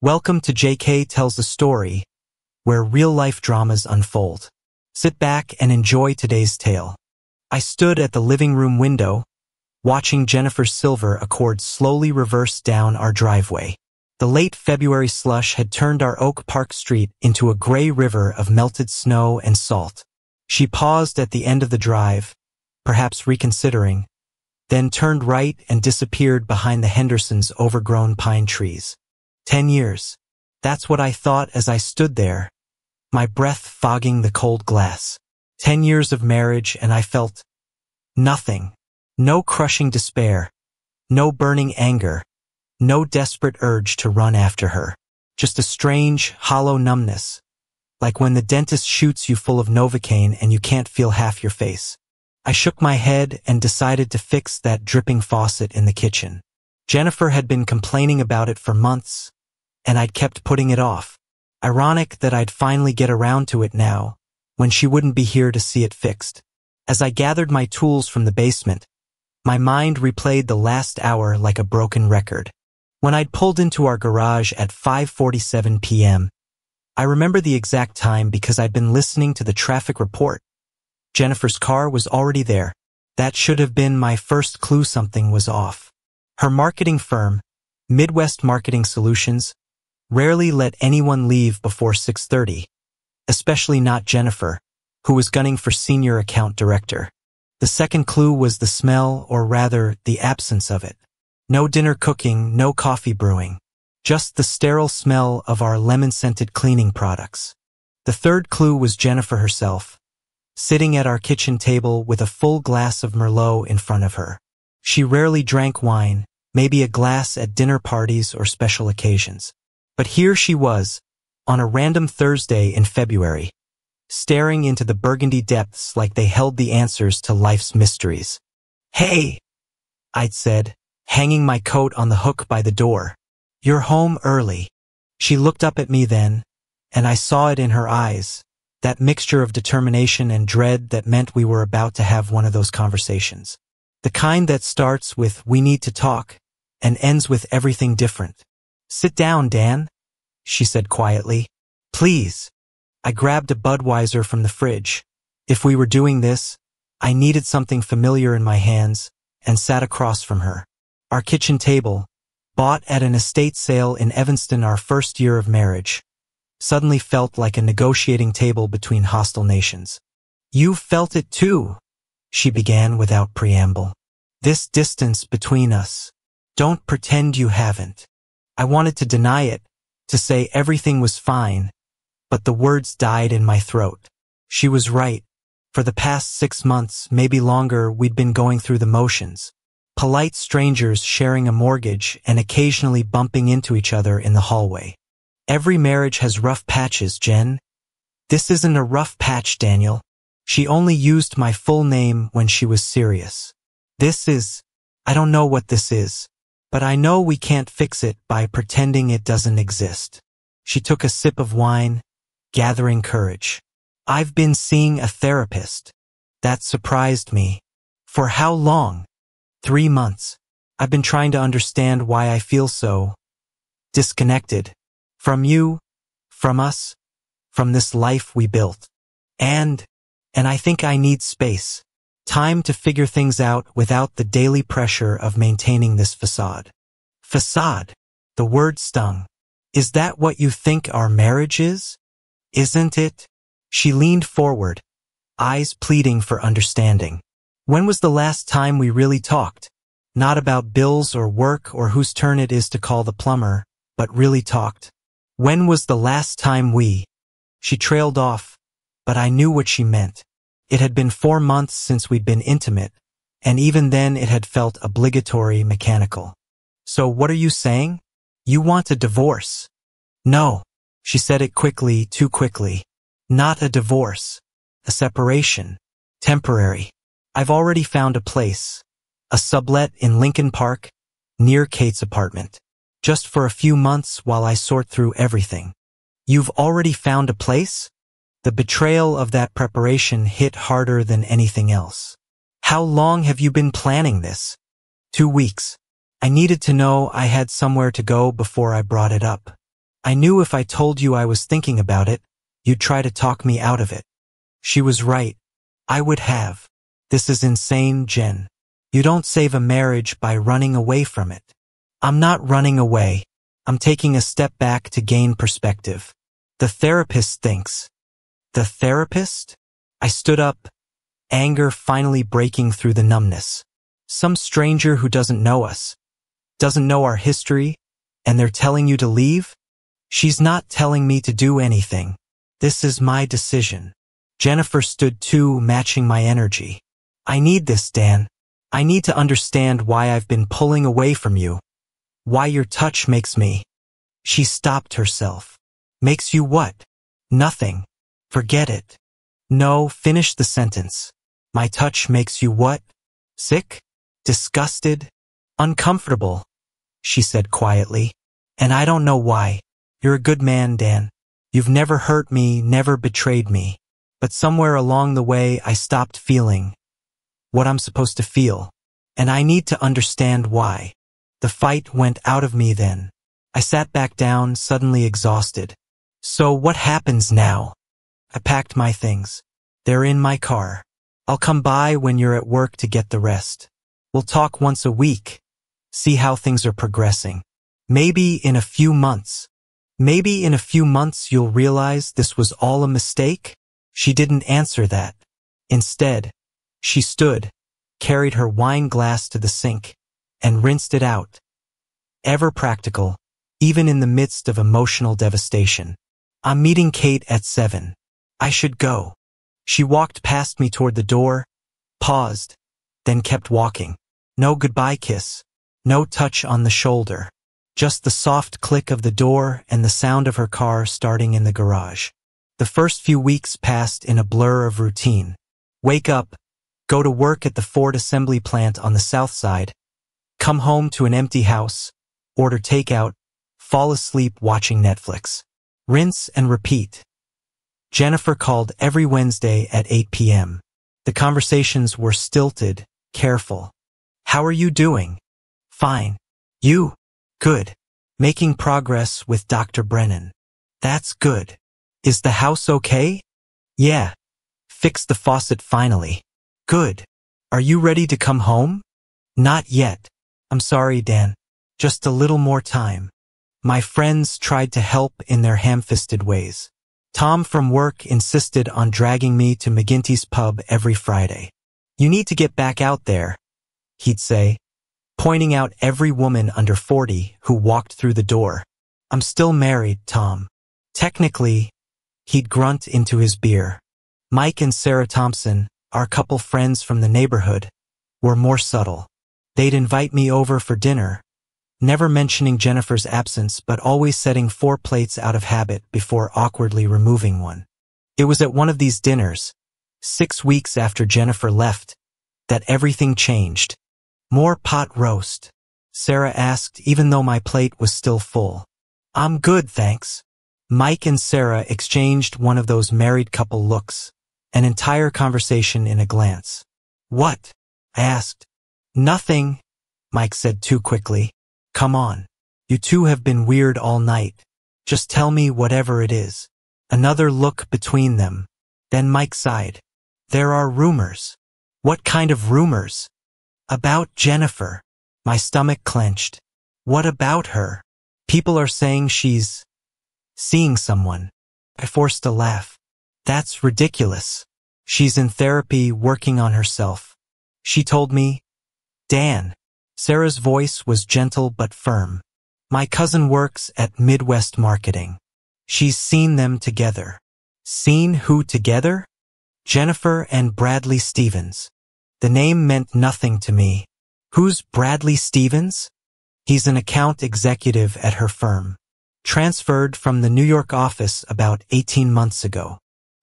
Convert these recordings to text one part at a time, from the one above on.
Welcome to JK Tells a Story, where real-life dramas unfold. Sit back and enjoy today's tale. I stood at the living room window, watching Jennifer's silver Accord slowly reverse down our driveway. The late February slush had turned our Oak Park street into a gray river of melted snow and salt. She paused at the end of the drive, perhaps reconsidering, then turned right and disappeared behind the Hendersons' overgrown pine trees. 10 years. That's what I thought as I stood there, my breath fogging the cold glass. 10 years of marriage, and I felt nothing. No crushing despair, no burning anger, no desperate urge to run after her. Just a strange, hollow numbness, like when the dentist shoots you full of Novocaine and you can't feel half your face. I shook my head and decided to fix that dripping faucet in the kitchen. Jennifer had been complaining about it for months, and I'd kept putting it off. Ironic that I'd finally get around to it now, when she wouldn't be here to see it fixed. As I gathered my tools from the basement, my mind replayed the last hour like a broken record. When I'd pulled into our garage at 5:47 p.m., I remember the exact time because I'd been listening to the traffic report. Jennifer's car was already there. That should have been my first clue something was off. Her marketing firm, Midwest Marketing Solutions, rarely let anyone leave before 6:30, especially not Jennifer, who was gunning for senior account director. The second clue was the smell, or rather, the absence of it. No dinner cooking, no coffee brewing. Just the sterile smell of our lemon-scented cleaning products. The third clue was Jennifer herself, sitting at our kitchen table with a full glass of Merlot in front of her. She rarely drank wine, maybe a glass at dinner parties or special occasions. But here she was, on a random Thursday in February, staring into the burgundy depths like they held the answers to life's mysteries. "Hey," I'd said, hanging my coat on the hook by the door. "You're home early." She looked up at me then, and I saw it in her eyes, that mixture of determination and dread that meant we were about to have one of those conversations. The kind that starts with, "We need to talk," and ends with everything different. "Sit down, Dan," she said quietly. "Please." I grabbed a Budweiser from the fridge. If we were doing this, I needed something familiar in my hands, and sat across from her. Our kitchen table, bought at an estate sale in Evanston our first year of marriage, suddenly felt like a negotiating table between hostile nations. "You felt it too," she began without preamble. "This distance between us. Don't pretend you haven't." I wanted to deny it, to say everything was fine, but the words died in my throat. She was right. For the past 6 months, maybe longer, we'd been going through the motions. Polite strangers sharing a mortgage and occasionally bumping into each other in the hallway. Every marriage has rough patches, Jen. This isn't a rough patch, Daniel. She only used my full name when she was serious. I don't know what this is, but I know we can't fix it by pretending it doesn't exist. She took a sip of wine, gathering courage. "I've been seeing a therapist." That surprised me. "For how long?" 3 months. "I've been trying to understand why I feel so disconnected. From you, from us, from this life we built. And I think I need space. Time to figure things out without the daily pressure of maintaining this facade." Facade. The word stung. "Is that what you think our marriage is? Isn't it?" She leaned forward, eyes pleading for understanding. "When was the last time we really talked? Not about bills or work or whose turn it is to call the plumber, but really talked. When was the last time we—" She trailed off, but I knew what she meant. It had been 4 months since we'd been intimate, and even then it had felt obligatory, mechanical. "So what are you saying? You want a divorce?" "No." She said it quickly, too quickly. "Not a divorce. A separation. Temporary. I've already found a place. A sublet in Lincoln Park, near Kate's apartment. Just for a few months while I sort through everything." "You've already found a place?" The betrayal of that preparation hit harder than anything else. "How long have you been planning this?" 2 weeks. I needed to know I had somewhere to go before I brought it up. I knew if I told you I was thinking about it, you'd try to talk me out of it. She was right. I would have. This is insane, Jen. You don't save a marriage by running away from it. I'm not running away. I'm taking a step back to gain perspective. The therapist thinks. The therapist? I stood up, anger finally breaking through the numbness. Some stranger who doesn't know us, doesn't know our history, and they're telling you to leave? She's not telling me to do anything. This is my decision. Jennifer stood too, matching my energy. I need this, Dan. I need to understand why I've been pulling away from you. Why your touch makes me. She stopped herself. Makes you what? Nothing. Forget it. No, finish the sentence. My touch makes you what? Sick? Disgusted? Uncomfortable? She said quietly. And I don't know why. You're a good man, Dan. You've never hurt me, never betrayed me. But somewhere along the way I stopped feeling what I'm supposed to feel. And I need to understand why. The fight went out of me then. I sat back down, suddenly exhausted. So what happens now? I packed my things. They're in my car. I'll come by when you're at work to get the rest. We'll talk once a week. See how things are progressing. Maybe in a few months. Maybe in a few months you'll realize this was all a mistake? She didn't answer that. Instead, she stood, carried her wine glass to the sink, and rinsed it out. Ever practical, even in the midst of emotional devastation. I'm meeting Kate at 7. I should go. She walked past me toward the door, paused, then kept walking. No goodbye kiss, no touch on the shoulder. Just the soft click of the door and the sound of her car starting in the garage. The first few weeks passed in a blur of routine. Wake up, go to work at the Ford assembly plant on the south side, come home to an empty house, order takeout, fall asleep watching Netflix. Rinse and repeat. Jennifer called every Wednesday at 8 p.m. The conversations were stilted, careful. How are you doing? Fine. You? Good. Making progress with Dr. Brennan. That's good. Is the house okay? Yeah. Fixed the faucet finally. Good. Are you ready to come home? Not yet. I'm sorry, Dan. Just a little more time. My friends tried to help in their ham-fisted ways. Tom from work insisted on dragging me to McGinty's pub every Friday. You need to get back out there, he'd say, pointing out every woman under 40 who walked through the door. I'm still married, Tom. Technically, he'd grunt into his beer. Mike and Sarah Thompson, our couple friends from the neighborhood, were more subtle. They'd invite me over for dinner, never mentioning Jennifer's absence but always setting 4 plates out of habit before awkwardly removing one. It was at one of these dinners, 6 weeks after Jennifer left, that everything changed. More pot roast, Sarah asked even though my plate was still full. I'm good, thanks. Mike and Sarah exchanged one of those married couple looks, an entire conversation in a glance. What? I asked. Nothing, Mike said too quickly. Come on. You two have been weird all night. Just tell me whatever it is. Another look between them. Then Mike sighed. There are rumors. What kind of rumors? About Jennifer. My stomach clenched. What about her? People are saying she's seeing someone. I forced a laugh. That's ridiculous. She's in therapy working on herself. She told me, Dan. Sarah's voice was gentle but firm. My cousin works at Midwest Marketing. She's seen them together. Seen who together? Jennifer and Bradley Stevens. The name meant nothing to me. Who's Bradley Stevens? He's an account executive at her firm. Transferred from the New York office about 18 months ago.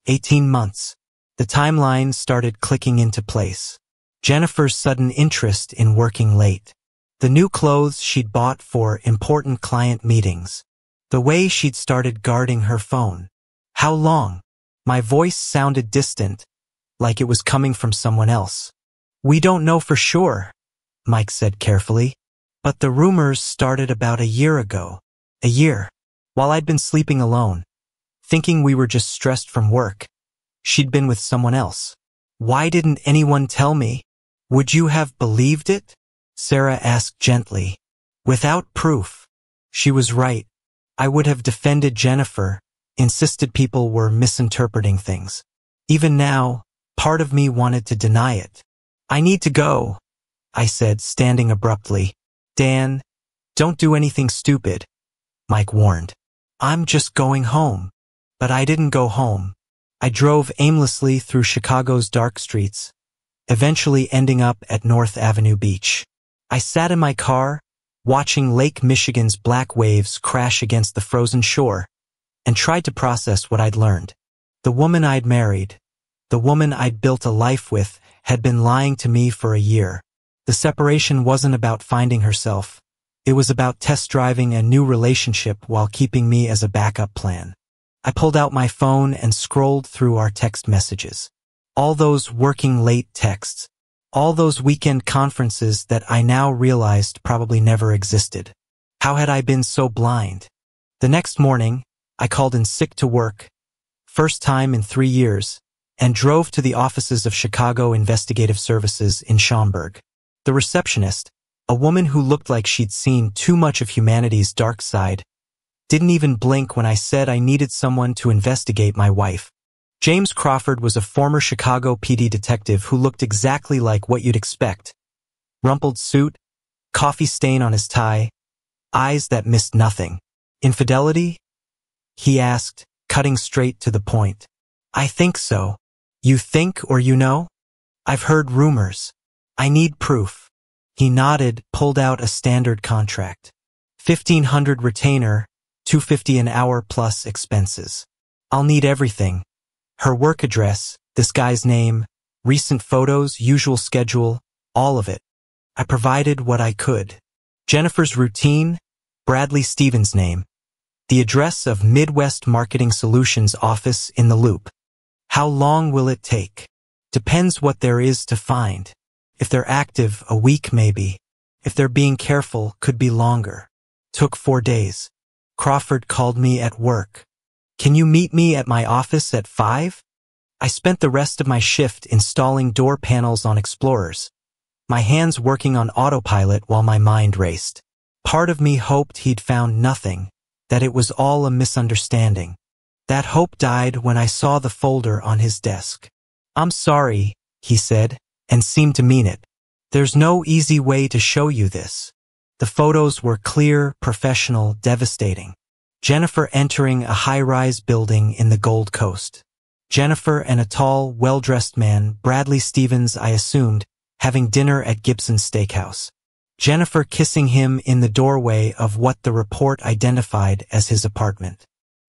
18 months. The timeline started clicking into place. Jennifer's sudden interest in working late. The new clothes she'd bought for important client meetings. The way she'd started guarding her phone. How long? My voice sounded distant, like it was coming from someone else. We don't know for sure, Mike said carefully. But the rumors started about a year ago. A year. while I'd been sleeping alone, thinking we were just stressed from work. She'd been with someone else. Why didn't anyone tell me? Would you have believed it? Sarah asked gently. Without proof. She was right. I would have defended Jennifer, insisted people were misinterpreting things. Even now, part of me wanted to deny it. I need to go, I said, standing abruptly. Dan, don't do anything stupid, Mike warned. I'm just going home. But I didn't go home. I drove aimlessly through Chicago's dark streets, eventually ending up at North Avenue Beach. I sat in my car, watching Lake Michigan's black waves crash against the frozen shore, and tried to process what I'd learned. The woman I'd married, the woman I'd built a life with, had been lying to me for a year. The separation wasn't about finding herself. It was about test driving a new relationship while keeping me as a backup plan. I pulled out my phone and scrolled through our text messages. All those working late texts. All those weekend conferences that I now realized probably never existed. How had I been so blind? The next morning, I called in sick to work, first time in 3 years, and drove to the offices of Chicago Investigative Services in Schaumburg. The receptionist, a woman who looked like she'd seen too much of humanity's dark side, didn't even blink when I said I needed someone to investigate my wife. James Crawford was a former Chicago PD detective who looked exactly like what you'd expect. Rumpled suit, coffee stain on his tie, eyes that missed nothing. Infidelity? He asked, cutting straight to the point. I think so. You think or you know? I've heard rumors. I need proof. He nodded, pulled out a standard contract. $1,500 retainer, $250 an hour plus expenses. I'll need everything. Her work address, this guy's name, recent photos, usual schedule, all of it. I provided what I could. Jennifer's routine, Bradley Stevens' name. The address of Midwest Marketing Solutions office in the Loop. How long will it take? Depends what there is to find. If they're active, a week maybe. If they're being careful, could be longer. Took 4 days. Crawford called me at work. Can you meet me at my office at 5? I spent the rest of my shift installing door panels on Explorers, my hands working on autopilot while my mind raced. Part of me hoped he'd found nothing, that it was all a misunderstanding. That hope died when I saw the folder on his desk. I'm sorry, he said, and seemed to mean it. There's no easy way to show you this. The photos were clear, professional, devastating. Jennifer entering a high-rise building in the Gold Coast. Jennifer and a tall, well-dressed man, Bradley Stevens, I assumed, having dinner at Gibson's Steakhouse. Jennifer kissing him in the doorway of what the report identified as his apartment.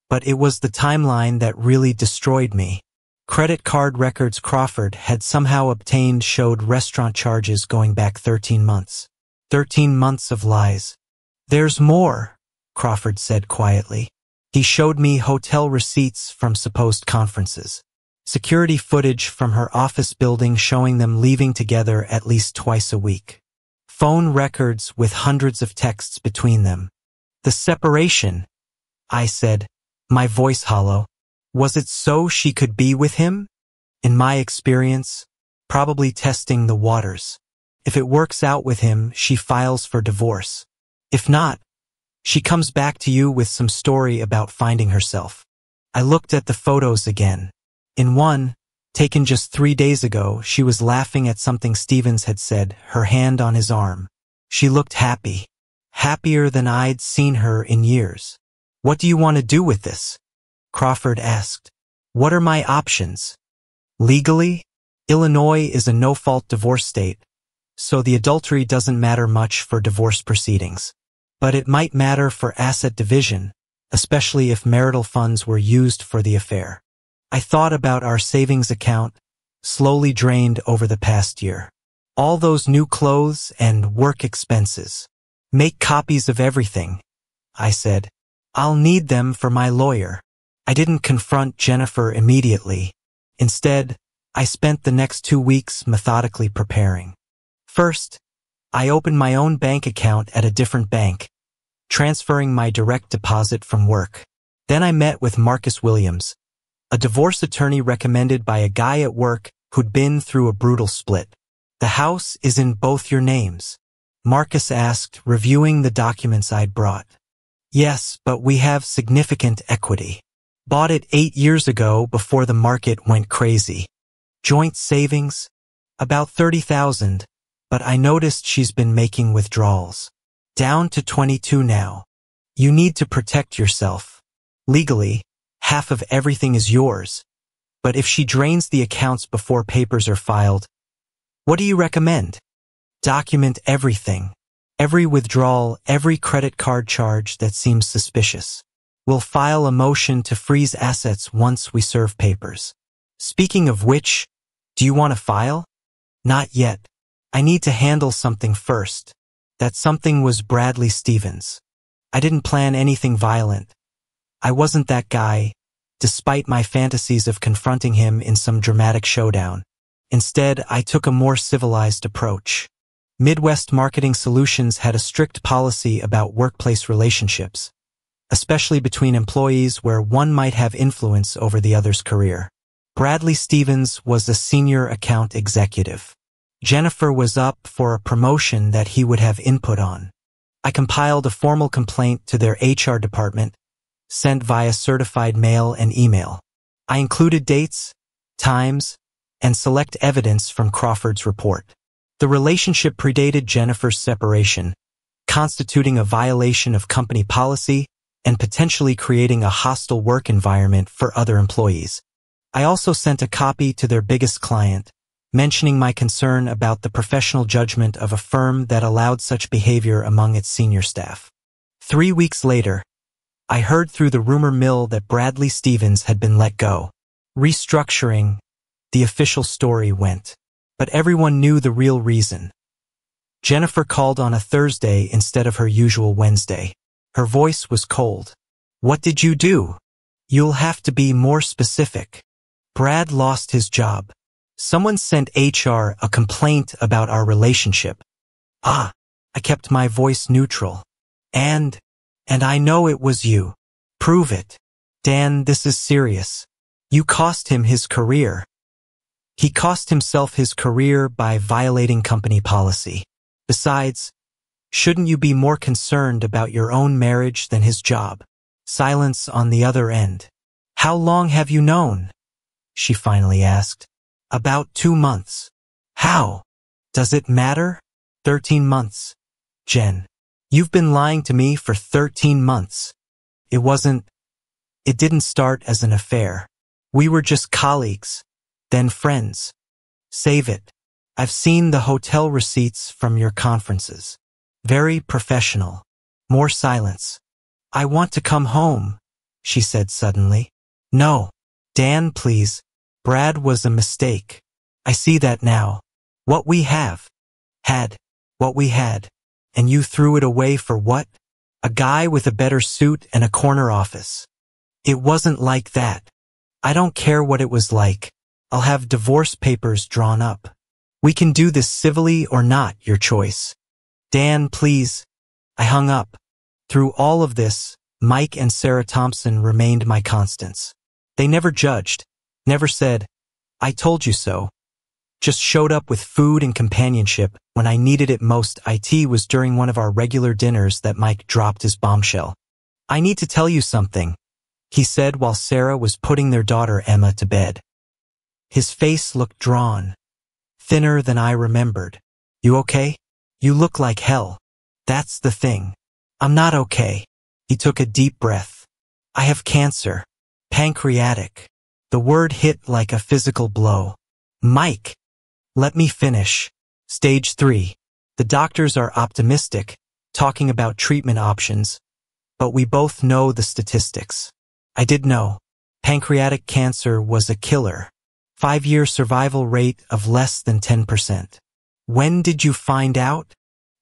But it was the timeline that really destroyed me. Credit card records Crawford had somehow obtained showed restaurant charges going back 13 months. 13 months of lies. There's more, Crawford said quietly. He showed me hotel receipts from supposed conferences. Security footage from her office building showing them leaving together at least twice a week. Phone records with hundreds of texts between them. The separation, I said, my voice hollow. Was it so she could be with him? In my experience, probably testing the waters. If it works out with him, she files for divorce. If not, she comes back to you with some story about finding herself. I looked at the photos again. In one, taken just 3 days ago, she was laughing at something Stevens had said, her hand on his arm. She looked happy. Happier than I'd seen her in years. What do you want to do with this? Crawford asked. What are my options? Legally, Illinois is a no-fault divorce state, so the adultery doesn't matter much for divorce proceedings. But it might matter for asset division, especially if marital funds were used for the affair. I thought about our savings account, slowly drained over the past year. All those new clothes and work expenses. Make copies of everything, I said. I'll need them for my lawyer. I didn't confront Jennifer immediately. Instead, I spent the next 2 weeks methodically preparing. First, I opened my own bank account at a different bank, transferring my direct deposit from work. Then I met with Marcus Williams, a divorce attorney recommended by a guy at work who'd been through a brutal split. The house is in both your names, Marcus asked, reviewing the documents I'd brought. Yes, but we have significant equity. Bought it 8 years ago before the market went crazy. Joint savings? About $30,000, but I noticed she's been making withdrawals. Down to 22 now. You need to protect yourself. Legally, half of everything is yours, but if she drains the accounts before papers are filed, what do you recommend? Document everything. Every withdrawal, every credit card charge that seems suspicious. We'll file a motion to freeze assets once we serve papers. Speaking of which, do you want to file? Not yet. I need to handle something first. That something was Bradley Stevens. I didn't plan anything violent. I wasn't that guy, despite my fantasies of confronting him in some dramatic showdown. Instead, I took a more civilized approach. Midwest Marketing Solutions had a strict policy about workplace relationships, especially between employees where one might have influence over the other's career. Bradley Stevens was a senior account executive. Jennifer was up for a promotion that he would have input on. I compiled a formal complaint to their HR department, sent via certified mail and email. I included dates, times, and select evidence from Crawford's report. The relationship predated Jennifer's separation, constituting a violation of company policy and potentially creating a hostile work environment for other employees. I also sent a copy to their biggest client, mentioning my concern about the professional judgment of a firm that allowed such behavior among its senior staff. 3 weeks later, I heard through the rumor mill that Bradley Stevens had been let go. Restructuring, the official story went. But everyone knew the real reason. Jennifer called on a Thursday instead of her usual Wednesday. Her voice was cold. What did you do? You'll have to be more specific. Brad lost his job. Someone sent HR a complaint about our relationship. I kept my voice neutral. And I know it was you. Prove it. Dan, this is serious. You cost him his career. He cost himself his career by violating company policy. Besides, shouldn't you be more concerned about your own marriage than his job? Silence on the other end. How long have you known? She finally asked. About 2 months. How? Does it matter? 13 months. Jen, you've been lying to me for 13 months. It didn't start as an affair. We were just colleagues. Then friends. Save it. I've seen the hotel receipts from your conferences. Very professional. More silence. I want to come home, she said suddenly. No. Dan, please. Brad was a mistake. I see that now. What we had. And you threw it away for what? A guy with a better suit and a corner office. It wasn't like that. I don't care what it was like. I'll have divorce papers drawn up. We can do this civilly or not, your choice. Dan, please. I hung up. Through all of this, Mike and Sarah Thompson remained my constants. They never judged, never said, I told you so. Just showed up with food and companionship when I needed it most. It was during one of our regular dinners that Mike dropped his bombshell. I need to tell you something, he said while Sarah was putting their daughter Emma to bed. His face looked drawn, thinner than I remembered. You okay? You look like hell. That's the thing. I'm not okay. He took a deep breath. I have cancer. Pancreatic. The word hit like a physical blow. Mike. Let me finish. Stage 3. The doctors are optimistic, talking about treatment options, but we both know the statistics. I did know. Pancreatic cancer was a killer. 5-year survival rate of less than 10%. When did you find out?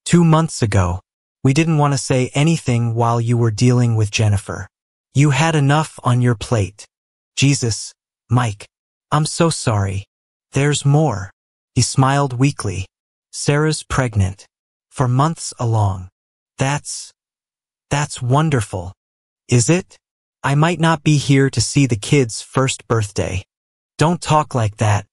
2 months ago. We didn't want to say anything while you were dealing with Jennifer. You had enough on your plate. Jesus, Mike. I'm so sorry. There's more. He smiled weakly. Sarah's pregnant. For months along. That's That's wonderful. Is it? I might not be here to see the kid's first birthday. Don't talk like that.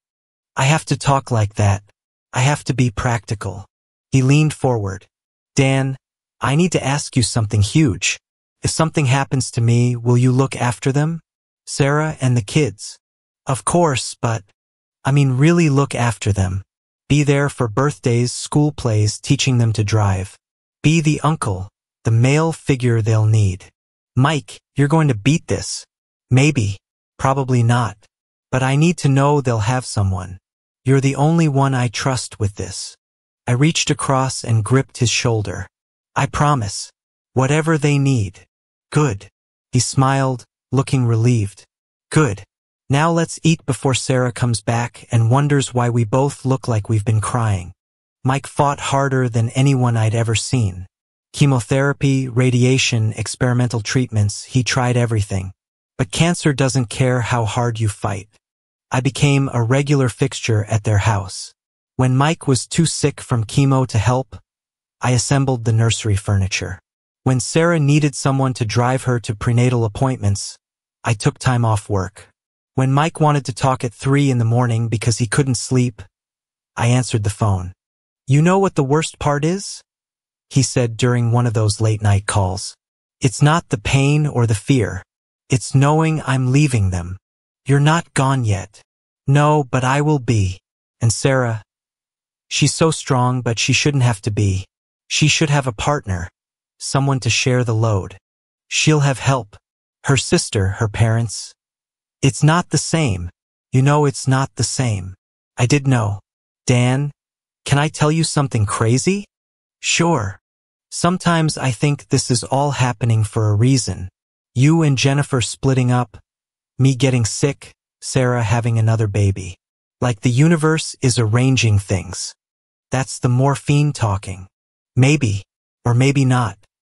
I have to talk like that. I have to be practical. He leaned forward. Dan, I need to ask you something huge. If something happens to me, will you look after them? Sarah and the kids. Of course, but really look after them. Be there for birthdays, school plays, teaching them to drive. Be the uncle, the male figure they'll need. Mike, you're going to beat this. Maybe. Probably not. But I need to know they'll have someone. You're the only one I trust with this. I reached across and gripped his shoulder. I promise. Whatever they need. Good. He smiled, looking relieved. Good. Now let's eat before Sarah comes back and wonders why we both look like we've been crying. Mike fought harder than anyone I'd ever seen. Chemotherapy, radiation, experimental treatments, he tried everything. But cancer doesn't care how hard you fight. I became a regular fixture at their house. When Mike was too sick from chemo to help, I assembled the nursery furniture. When Sarah needed someone to drive her to prenatal appointments, I took time off work. When Mike wanted to talk at 3 in the morning because he couldn't sleep, I answered the phone. You know what the worst part is? He said during one of those late-night calls. It's not the pain or the fear. It's knowing I'm leaving them. You're not gone yet. No, but I will be. And Sarah, she's so strong, but she shouldn't have to be. She should have a partner, someone to share the load. She'll have help. Her sister, her parents. It's not the same. You know it's not the same. I did know. Dan, can I tell you something crazy? Sure. Sometimes I think this is all happening for a reason. You and Jennifer splitting up, me getting sick, Sarah having another baby. Like the universe is arranging things. That's the morphine talking. Maybe, or maybe not.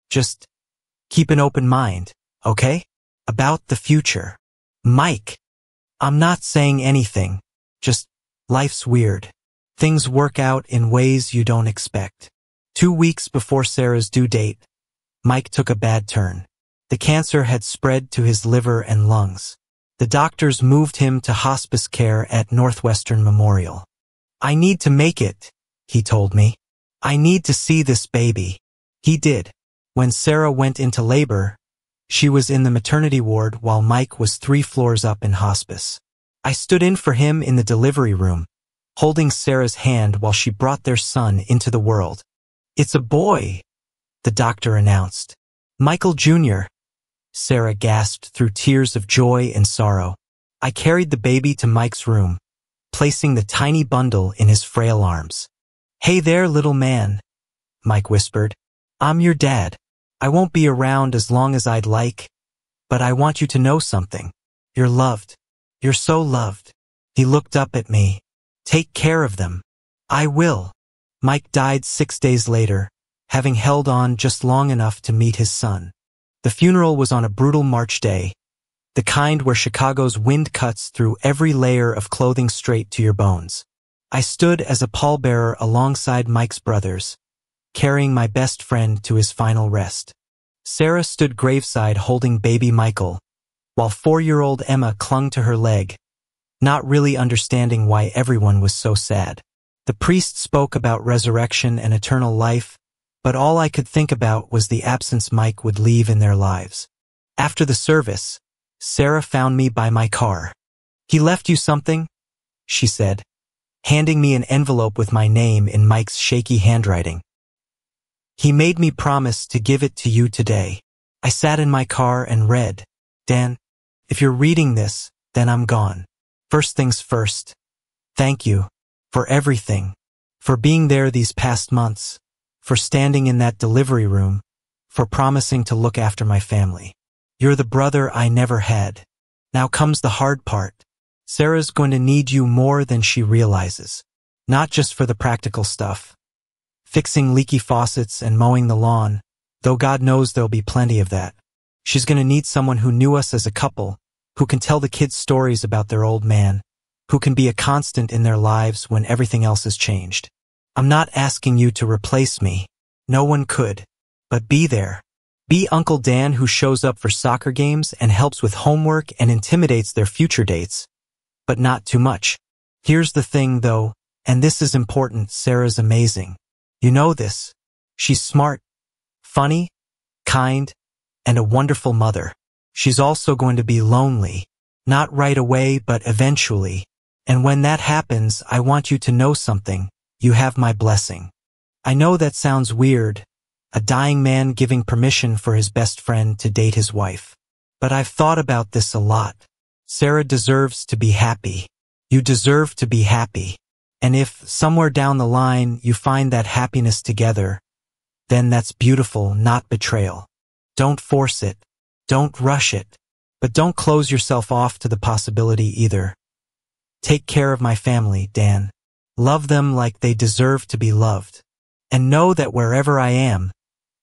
Just keep an open mind, okay? About the future. Mike, I'm not saying anything. Just, life's weird. Things work out in ways you don't expect. 2 weeks before Sarah's due date, Mike took a bad turn. The cancer had spread to his liver and lungs. The doctors moved him to hospice care at Northwestern Memorial. I need to make it, he told me. I need to see this baby. He did. When Sarah went into labor, she was in the maternity ward while Mike was 3 floors up in hospice. I stood in for him in the delivery room, holding Sarah's hand while she brought their son into the world. It's a boy, the doctor announced. Michael Jr., Sarah gasped through tears of joy and sorrow. I carried the baby to Mike's room, placing the tiny bundle in his frail arms. Hey there, little man, Mike whispered. I'm your dad. I won't be around as long as I'd like, but I want you to know something. You're loved. You're so loved. He looked up at me. Take care of them. I will. Mike died 6 days later, having held on just long enough to meet his son. The funeral was on a brutal March day, the kind where Chicago's wind cuts through every layer of clothing straight to your bones. I stood as a pallbearer alongside Mike's brothers, carrying my best friend to his final rest. Sarah stood graveside holding baby Michael, while 4-year-old Emma clung to her leg, not really understanding why everyone was so sad. The priest spoke about resurrection and eternal life, but all I could think about was the absence Mike would leave in their lives. After the service, Sarah found me by my car. He left you something? She said, handing me an envelope with my name in Mike's shaky handwriting. He made me promise to give it to you today. I sat in my car and read, Dan, if you're reading this, then I'm gone. First things first. Thank you. For everything. For being there these past months. For standing in that delivery room. For promising to look after my family. You're the brother I never had. Now comes the hard part. Sarah's going to need you more than she realizes. Not just for the practical stuff. Fixing leaky faucets and mowing the lawn, though God knows there'll be plenty of that. She's going to need someone who knew us as a couple, who can tell the kids stories about their old man, who can be a constant in their lives when everything else has changed. I'm not asking you to replace me. No one could. But be there. Be Uncle Dan who shows up for soccer games and helps with homework and intimidates their future dates, but not too much. Here's the thing, though, and this is important, Sarah's amazing. You know this. She's smart, funny, kind, and a wonderful mother. She's also going to be lonely. Not right away, but eventually. And when that happens, I want you to know something. You have my blessing. I know that sounds weird, a dying man giving permission for his best friend to date his wife. But I've thought about this a lot. Sarah deserves to be happy. You deserve to be happy. And if, somewhere down the line, you find that happiness together, then that's beautiful, not betrayal. Don't force it. Don't rush it. But don't close yourself off to the possibility either. Take care of my family, Dan. Love them like they deserve to be loved. And know that wherever I am,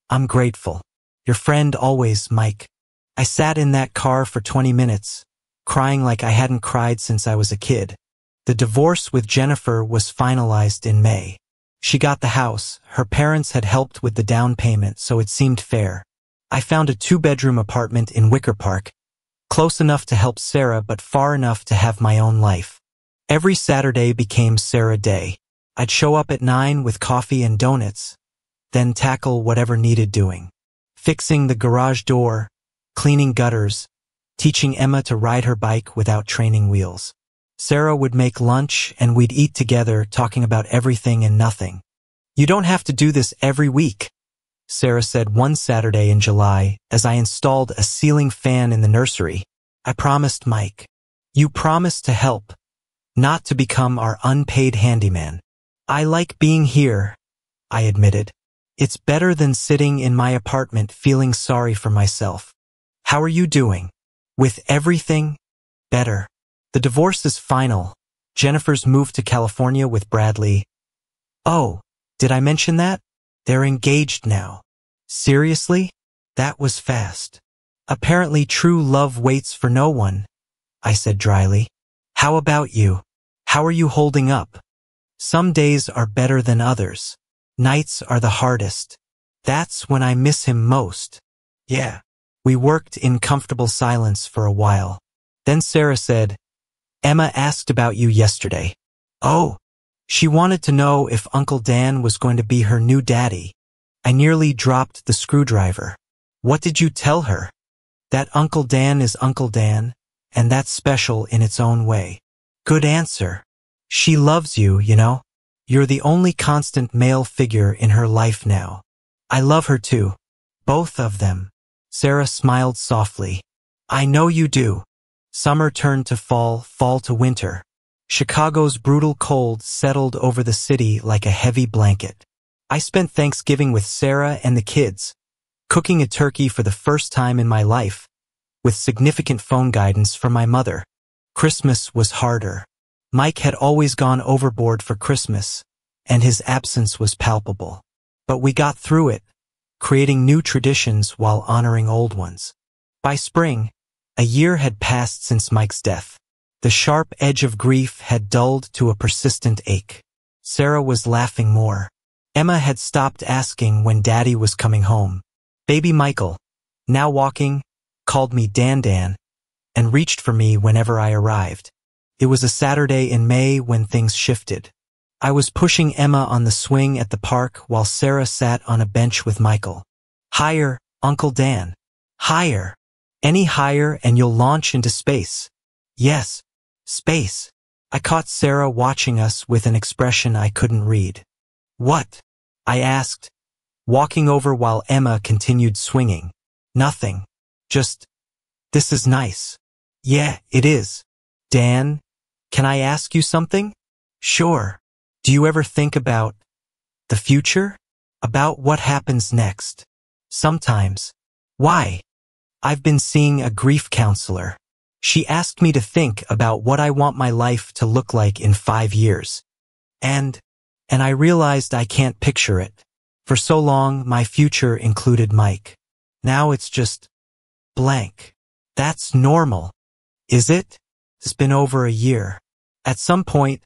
I'm grateful. Your friend always, Mike. I sat in that car for 20 minutes, crying like I hadn't cried since I was a kid. The divorce with Jennifer was finalized in May. She got the house. Her parents had helped with the down payment, so it seemed fair. I found a 2-bedroom apartment in Wicker Park, close enough to help Sarah but far enough to have my own life. Every Saturday became Sarah Day. I'd show up at 9 with coffee and donuts, then tackle whatever needed doing. Fixing the garage door, cleaning gutters, teaching Emma to ride her bike without training wheels. Sarah would make lunch and we'd eat together, talking about everything and nothing. You don't have to do this every week, Sarah said one Saturday in July as I installed a ceiling fan in the nursery. I promised Mike. You promised to help, not to become our unpaid handyman. I like being here, I admitted. It's better than sitting in my apartment feeling sorry for myself. How are you doing? With everything? Better. The divorce is final. Jennifer's moved to California with Bradley. Oh, did I mention that? They're engaged now. Seriously? That was fast. Apparently true love waits for no one, I said dryly. How about you? How are you holding up? Some days are better than others. Nights are the hardest. That's when I miss him most. Yeah. We worked in comfortable silence for a while. Then Sarah said, Emma asked about you yesterday. Oh, she wanted to know if Uncle Dan was going to be her new daddy. I nearly dropped the screwdriver. What did you tell her? That Uncle Dan is Uncle Dan, and that's special in its own way. Good answer. She loves you, you know. You're the only constant male figure in her life now. I love her too. Both of them. Sarah smiled softly. I know you do. Summer turned to fall, fall to winter. Chicago's brutal cold settled over the city like a heavy blanket. I spent Thanksgiving with Sarah and the kids, cooking a turkey for the first time in my life, with significant phone guidance from my mother. Christmas was harder. Mike had always gone overboard for Christmas, and his absence was palpable. But we got through it, creating new traditions while honoring old ones. By spring, a year had passed since Mike's death. The sharp edge of grief had dulled to a persistent ache. Sarah was laughing more. Emma had stopped asking when Daddy was coming home. Baby Michael, now walking, called me Dan Dan, and reached for me whenever I arrived. It was a Saturday in May when things shifted. I was pushing Emma on the swing at the park while Sarah sat on a bench with Michael. Higher, Uncle Dan. Higher. Any higher and you'll launch into space. Yes, space. I caught Sarah watching us with an expression I couldn't read. What? I asked, walking over while Emma continued swinging. Nothing. Just, this is nice. Yeah, it is. Dan, can I ask you something? Sure. Do you ever think about the future? About what happens next? Sometimes. Why? I've been seeing a grief counselor. She asked me to think about what I want my life to look like in 5 years. And I realized I can't picture it. For so long, my future included Mike. Now it's just blank. That's normal. Is it? It's been over a year. At some point,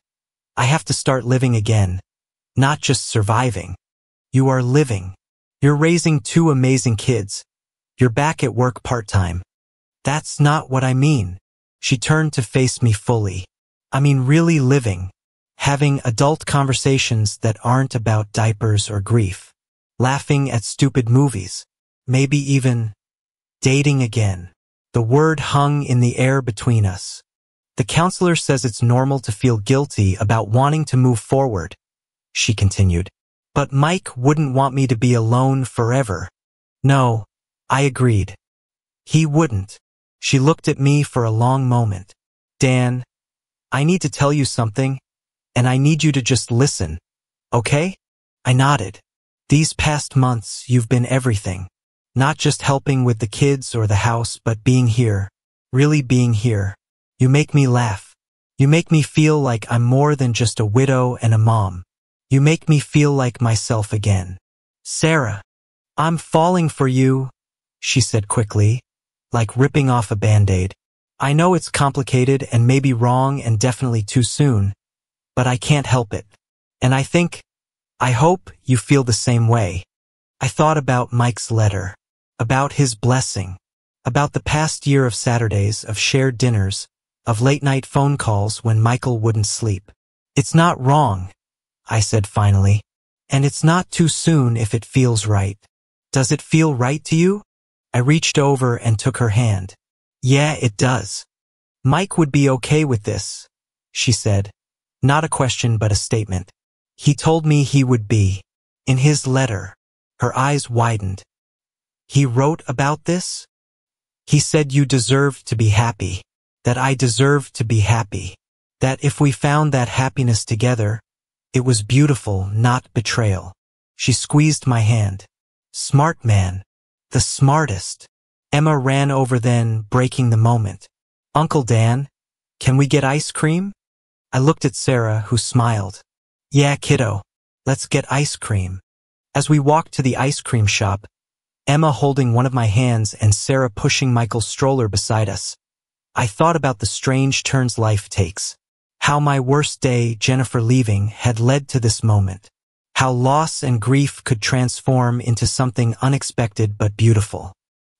I have to start living again. Not just surviving. You are living. You're raising 2 amazing kids, You're back at work part-time. That's not what I mean. She turned to face me fully. I mean really living. Having adult conversations that aren't about diapers or grief. Laughing at stupid movies. Maybe even dating again. The word hung in the air between us. The counselor says it's normal to feel guilty about wanting to move forward, she continued. But Mike wouldn't want me to be alone forever. No, I agreed. He wouldn't. She looked at me for a long moment. Dan, I need to tell you something, and I need you to just listen, okay? I nodded. These past months, you've been everything. Not just helping with the kids or the house, but being here. Really being here. You make me laugh. You make me feel like I'm more than just a widow and a mom. You make me feel like myself again. Sarah, I'm falling for you, she said quickly, like ripping off a Band-Aid. I know it's complicated and maybe wrong and definitely too soon, but I can't help it. And I hope you feel the same way. I thought about Mike's letter, about his blessing, about the past year of Saturdays, of shared dinners, of late-night phone calls when Michael wouldn't sleep. It's not wrong, I said finally, and it's not too soon if it feels right. Does it feel right to you? I reached over and took her hand. Yeah, it does. Mike would be okay with this, she said. Not a question but a statement. He told me he would be. In his letter. Her eyes widened. He wrote about this? He said you deserved to be happy. That I deserved to be happy. That if we found that happiness together, it was beautiful, not betrayal. She squeezed my hand. Smart man. The smartest. Emma ran over then, breaking the moment. Uncle Dan, can we get ice cream? I looked at Sarah, who smiled. Yeah, kiddo. Let's get ice cream. As we walked to the ice cream shop, Emma holding one of my hands and Sarah pushing Michael's stroller beside us, I thought about the strange turns life takes. How my worst day, Jennifer leaving, had led to this moment. How loss and grief could transform into something unexpected but beautiful.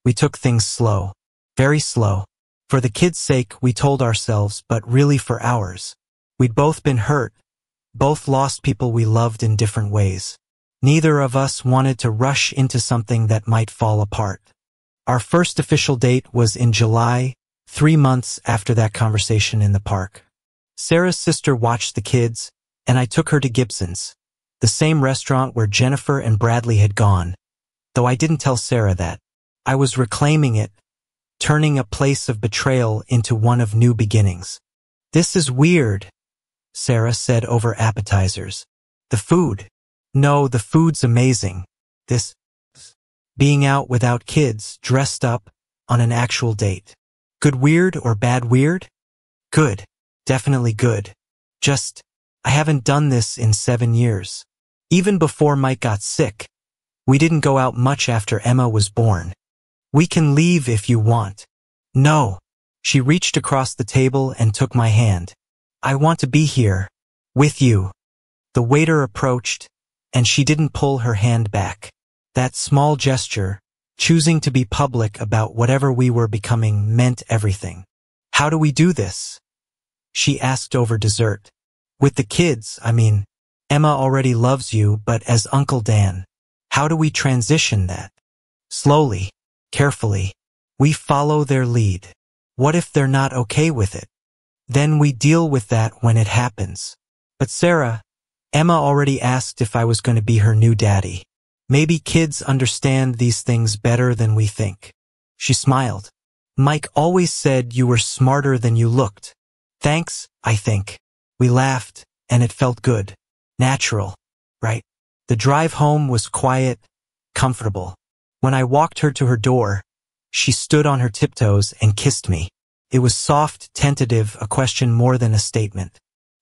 We took things slow. Very slow. For the kids' sake, we told ourselves, but really for ours. We'd both been hurt. Both lost people we loved in different ways. Neither of us wanted to rush into something that might fall apart. Our first official date was in July, 3 months after that conversation in the park. Sarah's sister watched the kids, and I took her to Gibson's, the same restaurant where Jennifer and Bradley had gone. Though I didn't tell Sarah that. I was reclaiming it, turning a place of betrayal into one of new beginnings. This is weird, Sarah said over appetizers. The food. No, the food's amazing. This being out without kids, dressed up, on an actual date. Good weird or bad weird? Good. Definitely good. Just, I haven't done this in 7 years. Even before Mike got sick. We didn't go out much after Emma was born. We can leave if you want. No. She reached across the table and took my hand. I want to be here. With you. The waiter approached, and she didn't pull her hand back. That small gesture, choosing to be public about whatever we were becoming, meant everything. How do we do this? She asked over dessert. With the kids, I mean. Emma already loves you, but as Uncle Dan. How do we transition that? Slowly. Carefully. We follow their lead. What if they're not okay with it? Then we deal with that when it happens. But Sarah, Emma already asked if I was going to be her new daddy. Maybe kids understand these things better than we think. She smiled. Mike always said you were smarter than you looked. Thanks, I think. We laughed, and it felt good. Natural. Right? The drive home was quiet, comfortable. When I walked her to her door, she stood on her tiptoes and kissed me. It was soft, tentative, a question more than a statement.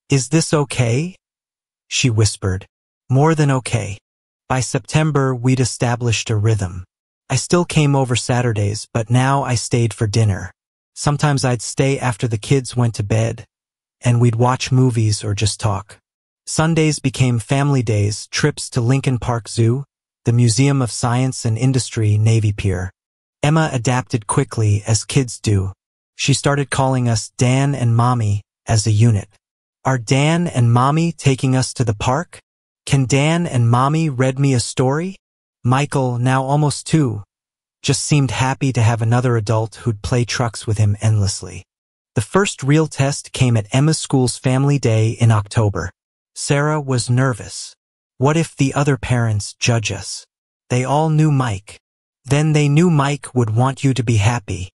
Is this okay? She whispered. More than okay. By September, we'd established a rhythm. I still came over Saturdays, but now I stayed for dinner. Sometimes I'd stay after the kids went to bed, and we'd watch movies or just talk. Sundays became family days, trips to Lincoln Park Zoo, the Museum of Science and Industry, Navy Pier. Emma adapted quickly, as kids do. She started calling us Dan and Mommy as a unit. Are Dan and Mommy taking us to the park? Can Dan and Mommy read me a story? Michael, now almost 2, just seemed happy to have another adult who'd play trucks with him endlessly. The first real test came at Emma's school's family day in October. Sarah was nervous. What if the other parents judge us? They all knew Mike. Then they knew Mike would want you to be happy.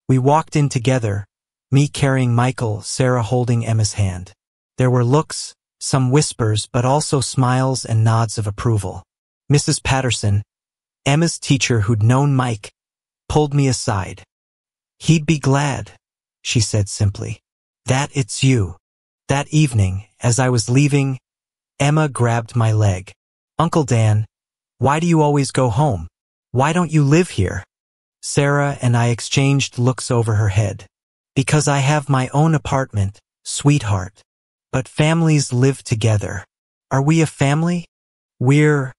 We walked in together, me carrying Michael, Sarah holding Emma's hand. There were looks, some whispers, but also smiles and nods of approval. Mrs. Patterson, Emma's teacher who'd known Mike, pulled me aside. He'd be glad, she said simply, that it's you. That evening, as I was leaving, Emma grabbed my leg. Uncle Dan, why do you always go home? Why don't you live here? Sarah and I exchanged looks over her head. Because I have my own apartment, sweetheart. But families live together. Are we a family? We're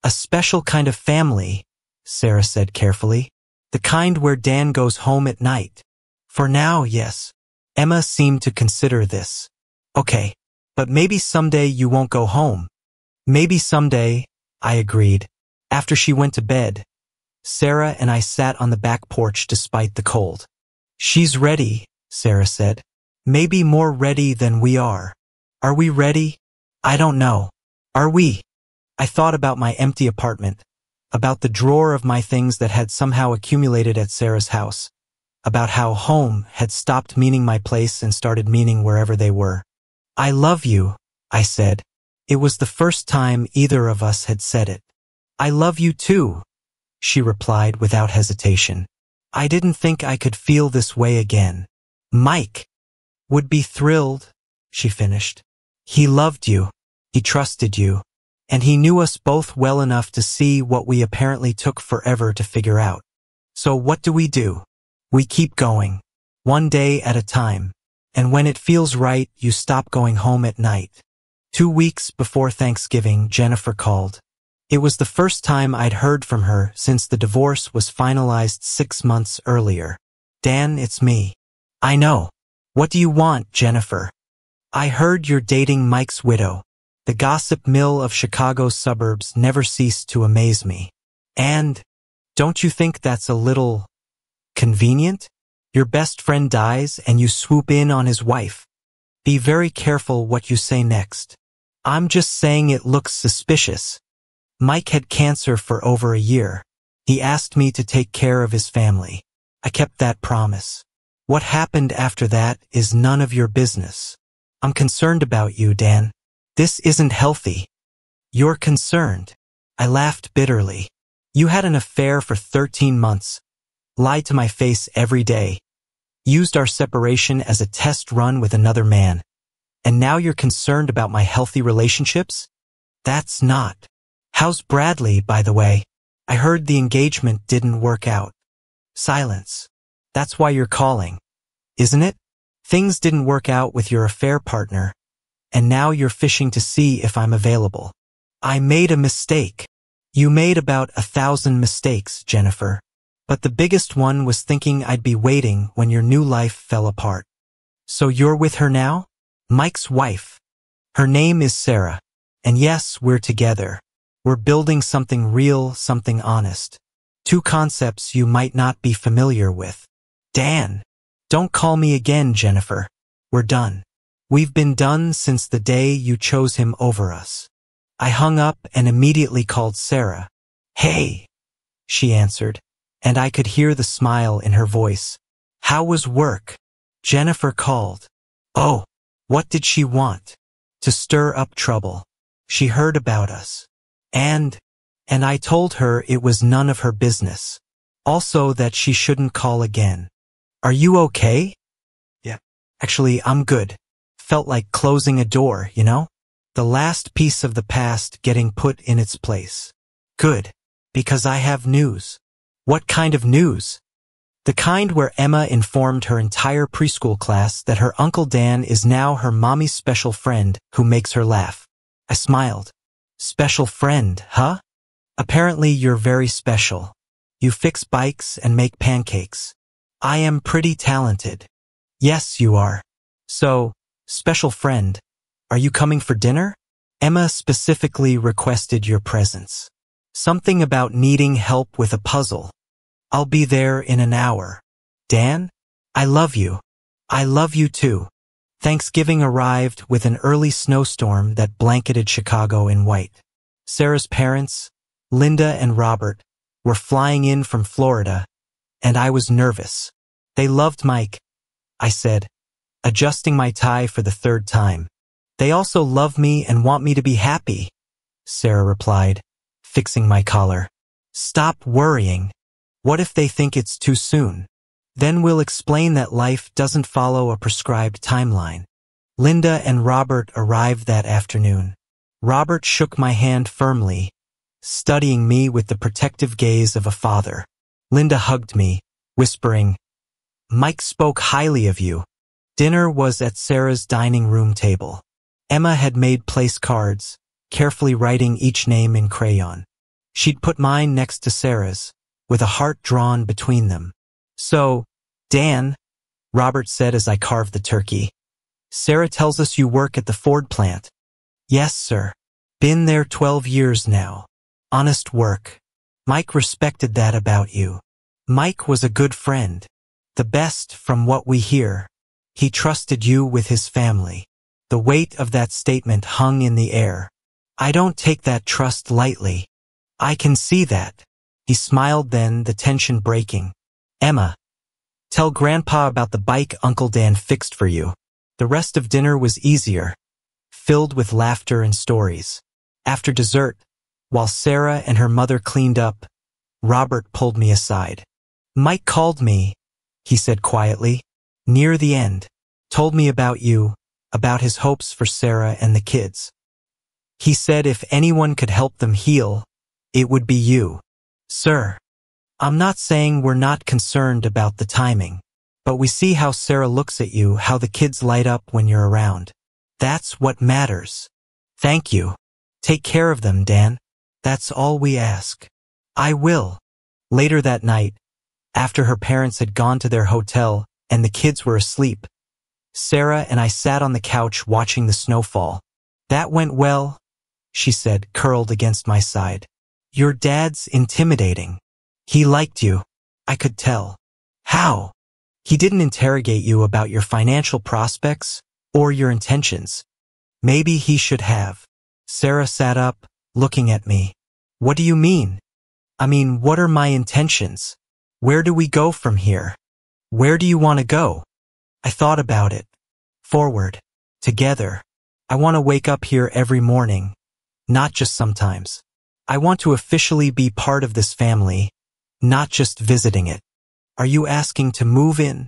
a special kind of family, Sarah said carefully. The kind where Dan goes home at night. For now, yes. Emma seemed to consider this. Okay, but maybe someday you won't go home. Maybe someday, I agreed. After she went to bed, Sarah and I sat on the back porch despite the cold. She's ready, Sarah said. Maybe more ready than we are. Are we ready? I don't know. Are we? I thought about my empty apartment, about the drawer of my things that had somehow accumulated at Sarah's house, about how home had stopped meaning my place and started meaning wherever they were. I love you, I said. It was the first time either of us had said it. I love you too, she replied without hesitation. I didn't think I could feel this way again. Mike would be thrilled, she finished. He loved you, he trusted you, and he knew us both well enough to see what we apparently took forever to figure out. So what do? We keep going, one day at a time, and when it feels right, you stop going home at night. 2 weeks before Thanksgiving, Jennifer called. It was the first time I'd heard from her since the divorce was finalized 6 months earlier. Dan, it's me. I know. What do you want, Jennifer? I heard you're dating Mike's widow. The gossip mill of Chicago's suburbs never ceased to amaze me. And, don't you think that's a little convenient? Your best friend dies and you swoop in on his wife. Be very careful what you say next. I'm just saying it looks suspicious. Mike had cancer for over a year. He asked me to take care of his family. I kept that promise. What happened after that is none of your business. I'm concerned about you, Dan. This isn't healthy. You're concerned. I laughed bitterly. You had an affair for 13 months. Lied to my face every day. Used our separation as a test run with another man. And now you're concerned about my healthy relationships? That's not. How's Bradley, by the way? I heard the engagement didn't work out. Silence. That's why you're calling, isn't it? Things didn't work out with your affair partner, and now you're fishing to see if I'm available. I made a mistake. You made about 1,000 mistakes, Jennifer. But the biggest one was thinking I'd be waiting when your new life fell apart. So you're with her now? Mike's wife. Her name is Sarah. And yes, we're together. We're building something real, something honest. 2 concepts you might not be familiar with. Dan, don't call me again, Jennifer. We're done. We've been done since the day you chose him over us. I hung up and immediately called Sarah. Hey, she answered, and I could hear the smile in her voice. How was work? Jennifer called. Oh, what did she want? To stir up trouble. She heard about us. And I told her it was none of her business. Also that she shouldn't call again. Are you okay? Yeah. Actually, I'm good. Felt like closing a door, you know? The last piece of the past getting put in its place. Good. Because I have news. What kind of news? The kind where Emma informed her entire preschool class that her Uncle Dan is now her mommy's special friend who makes her laugh. I smiled. Special friend, huh? Apparently you're very special. You fix bikes and make pancakes. I am pretty talented. Yes, you are. So, special friend, are you coming for dinner? Emma specifically requested your presence. Something about needing help with a puzzle. I'll be there in an hour. Dan? I love you. I love you too. Thanksgiving arrived with an early snowstorm that blanketed Chicago in white. Sarah's parents, Linda and Robert, were flying in from Florida, and I was nervous. They loved Mike, I said, adjusting my tie for the third time. They also love me and want me to be happy, Sarah replied, fixing my collar. Stop worrying. What if they think it's too soon? Then we'll explain that life doesn't follow a prescribed timeline. Linda and Robert arrived that afternoon. Robert shook my hand firmly, studying me with the protective gaze of a father. Linda hugged me, whispering, Mike spoke highly of you. Dinner was at Sarah's dining room table. Emma had made place cards, carefully writing each name in crayon. She'd put mine next to Sarah's, with a heart drawn between them. So, Dan, Robert said as I carved the turkey, Sarah tells us you work at the Ford plant. Yes, sir. Been there 12 years now. Honest work. Mike respected that about you. Mike was a good friend. The best from what we hear. He trusted you with his family. The weight of that statement hung in the air. I don't take that trust lightly. I can see that. He smiled then, the tension breaking. Emma, tell Grandpa about the bike Uncle Dan fixed for you. The rest of dinner was easier, filled with laughter and stories. After dessert, while Sarah and her mother cleaned up, Robert pulled me aside. Mike called me, he said quietly, near the end, told me about you, about his hopes for Sarah and the kids. He said if anyone could help them heal, it would be you. Sir, I'm not saying we're not concerned about the timing, but we see how Sarah looks at you, how the kids light up when you're around. That's what matters. Thank you. Take care of them, Dan. That's all we ask. I will. Later that night, after her parents had gone to their hotel and the kids were asleep, Sarah and I sat on the couch watching the snowfall. That went well, she said, curled against my side. Your dad's intimidating. He liked you. I could tell. How? He didn't interrogate you about your financial prospects or your intentions. Maybe he should have. Sarah sat up, looking at me. What do you mean? I mean, what are my intentions? Where do we go from here? Where do you want to go? I thought about it. Forward. Together. I want to wake up here every morning, not just sometimes. I want to officially be part of this family, not just visiting it. Are you asking to move in?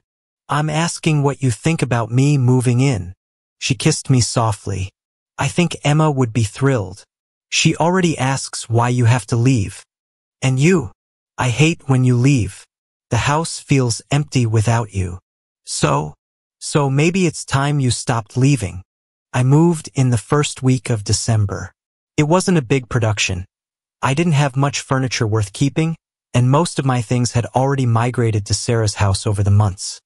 I'm asking what you think about me moving in. She kissed me softly. I think Emma would be thrilled. She already asks why you have to leave. And you? I hate when you leave. The house feels empty without you. So maybe it's time you stopped leaving. I moved in the first week of December. It wasn't a big production. I didn't have much furniture worth keeping, and most of my things had already migrated to Sarah's house over the months.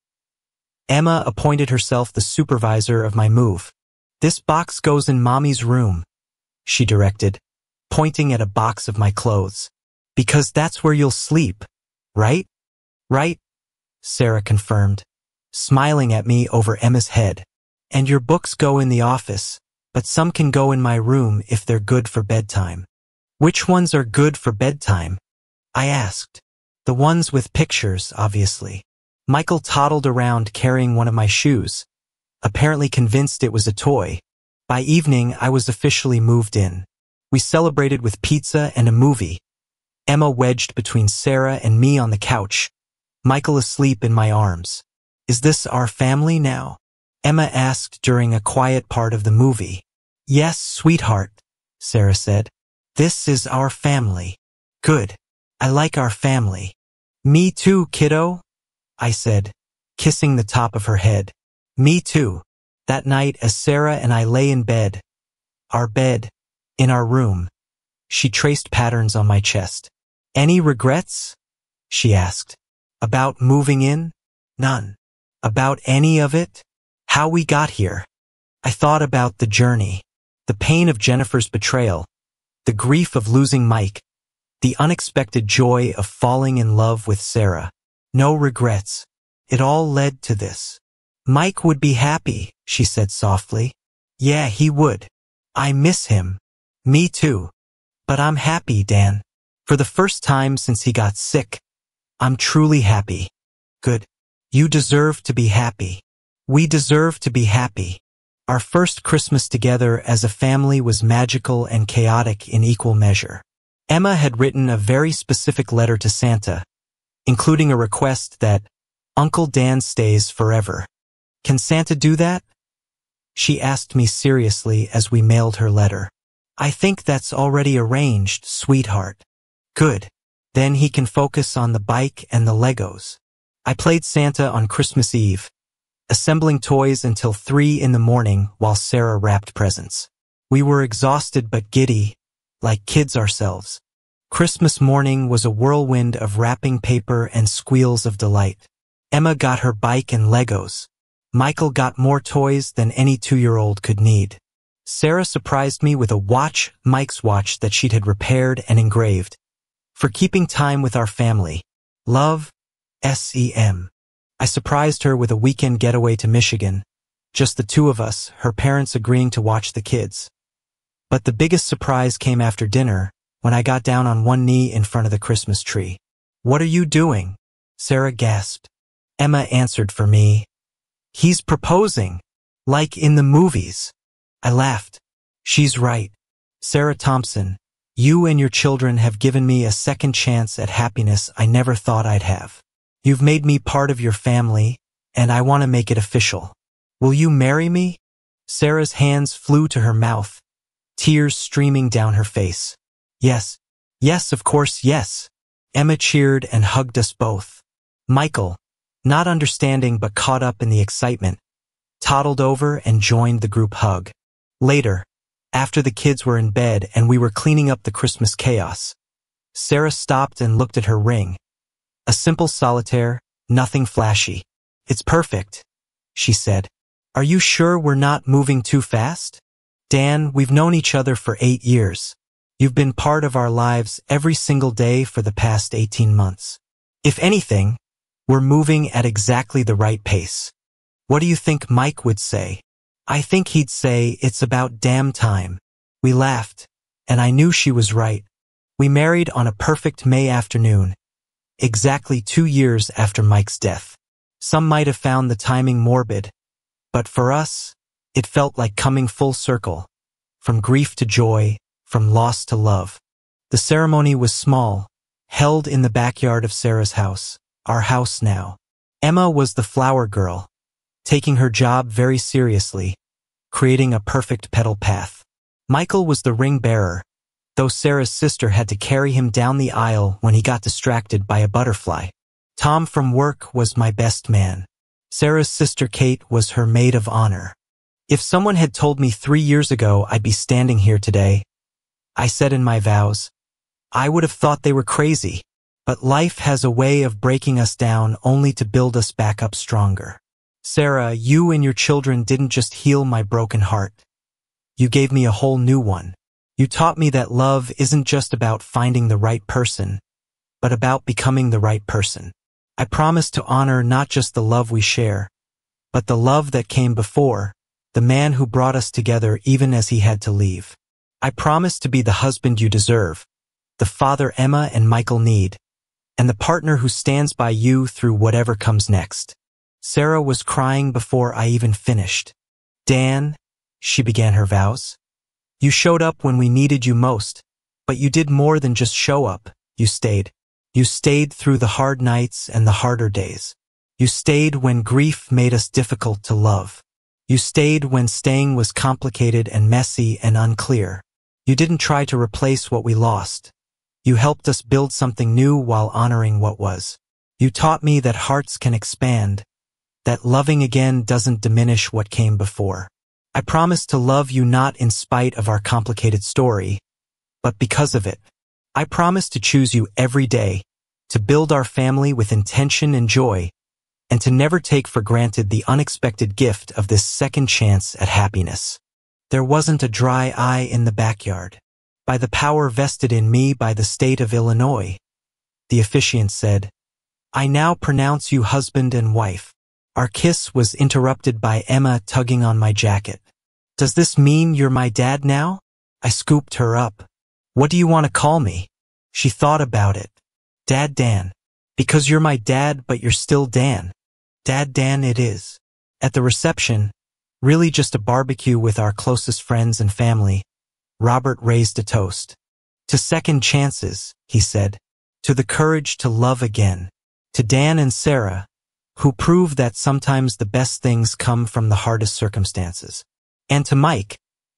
Emma appointed herself the supervisor of my move. This box goes in Mommy's room, she directed, pointing at a box of my clothes. Because that's where you'll sleep, right? Right, Sarah confirmed, smiling at me over Emma's head. And your books go in the office, but some can go in my room if they're good for bedtime. Which ones are good for bedtime? I asked. The ones with pictures, obviously. Michael toddled around carrying one of my shoes, apparently convinced it was a toy. By evening, I was officially moved in. We celebrated with pizza and a movie. Emma wedged between Sarah and me on the couch, Michael asleep in my arms. Is this our family now? Emma asked during a quiet part of the movie. Yes, sweetheart, Sarah said. This is our family. Good. I like our family. Me too, kiddo, I said, kissing the top of her head. Me too. That night, as Sarah and I lay in bed, in our room, she traced patterns on my chest. Any regrets? she asked. About moving in? None. About any of it? How we got here? I thought about the journey, the pain of Jennifer's betrayal, the grief of losing Mike, the unexpected joy of falling in love with Sarah. No regrets. It all led to this. Mike would be happy, she said softly. Yeah, he would. I miss him. Me too. But I'm happy, Dan. For the first time since he got sick, I'm truly happy. Good. You deserve to be happy. We deserve to be happy. Our first Christmas together as a family was magical and chaotic in equal measure. Emma had written a very specific letter to Santa, including a request that Uncle Dan stays forever. Can Santa do that? She asked me seriously as we mailed her letter. I think that's already arranged, sweetheart. Good. Then he can focus on the bike and the Legos. I played Santa on Christmas Eve, assembling toys until 3 in the morning while Sarah wrapped presents. We were exhausted but giddy, like kids ourselves. Christmas morning was a whirlwind of wrapping paper and squeals of delight. Emma got her bike and Legos. Michael got more toys than any 2-year-old could need. Sarah surprised me with a watch, Mike's watch that she'd had repaired and engraved. For keeping time with our family. Love, SEM. I surprised her with a weekend getaway to Michigan. Just the two of us, her parents agreeing to watch the kids. But the biggest surprise came after dinner, when I got down on one knee in front of the Christmas tree. What are you doing? Sarah gasped. Emma answered for me. He's proposing. Like in the movies. I laughed. She's right. Sarah Thompson, you and your children have given me a second chance at happiness I never thought I'd have. You've made me part of your family, and I want to make it official. Will you marry me? Sarah's hands flew to her mouth, tears streaming down her face. Yes. Yes, of course, yes. Emma cheered and hugged us both. Michael, not understanding but caught up in the excitement, toddled over and joined the group hug. Later, after the kids were in bed and we were cleaning up the Christmas chaos, Sarah stopped and looked at her ring. A simple solitaire, nothing flashy. It's perfect, she said. Are you sure we're not moving too fast? Dan, we've known each other for 8 years. You've been part of our lives every single day for the past 18 months. If anything, we're moving at exactly the right pace. What do you think Mike would say? I think he'd say it's about damn time. We laughed, and I knew she was right. We married on a perfect May afternoon, exactly 2 years after Mike's death. Some might have found the timing morbid, but for us, it felt like coming full circle, from grief to joy, from loss to love. The ceremony was small, held in the backyard of Sarah's house, our house now. Emma was the flower girl, taking her job very seriously, creating a perfect petal path. Michael was the ring bearer, though Sarah's sister had to carry him down the aisle when he got distracted by a butterfly. Tom from work was my best man. Sarah's sister Kate was her maid of honor. If someone had told me 3 years ago I'd be standing here today, I said in my vows, I would have thought they were crazy. But life has a way of breaking us down only to build us back up stronger. Sarah, you and your children didn't just heal my broken heart. You gave me a whole new one. You taught me that love isn't just about finding the right person, but about becoming the right person. I promise to honor not just the love we share, but the love that came before, the man who brought us together even as he had to leave. I promise to be the husband you deserve, the father Emma and Michael need, and the partner who stands by you through whatever comes next. Sarah was crying before I even finished. Dan, she began her vows. You showed up when we needed you most, but you did more than just show up. You stayed. You stayed through the hard nights and the harder days. You stayed when grief made us difficult to love. You stayed when staying was complicated and messy and unclear. You didn't try to replace what we lost. You helped us build something new while honoring what was. You taught me that hearts can expand, that loving again doesn't diminish what came before. I promise to love you not in spite of our complicated story, but because of it. I promise to choose you every day, to build our family with intention and joy, and to never take for granted the unexpected gift of this second chance at happiness. There wasn't a dry eye in the backyard. By the power vested in me by the state of Illinois, the officiant said, I now pronounce you husband and wife. Our kiss was interrupted by Emma tugging on my jacket. Does this mean you're my dad now? I scooped her up. What do you want to call me? She thought about it. Dad Dan. Because you're my dad, but you're still Dan. Dad Dan it is. At the reception, really just a barbecue with our closest friends and family, Robert raised a toast. To second chances, he said. To the courage to love again. To Dan and Sarah, who prove that sometimes the best things come from the hardest circumstances. And to Mike,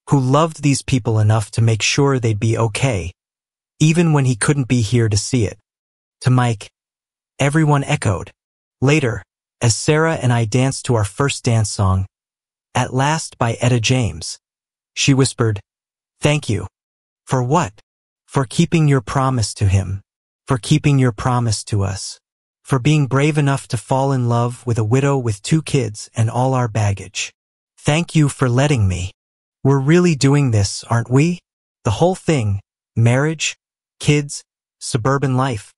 who loved these people enough to make sure they'd be okay, even when he couldn't be here to see it. To Mike, everyone echoed. Later, as Sarah and I danced to our first dance song, At Last by Etta James, she whispered, Thank you. For what? For keeping your promise to him. For keeping your promise to us. For being brave enough to fall in love with a widow with 2 kids and all our baggage. Thank you for letting me. We're really doing this, aren't we? The whole thing, marriage, kids, suburban life.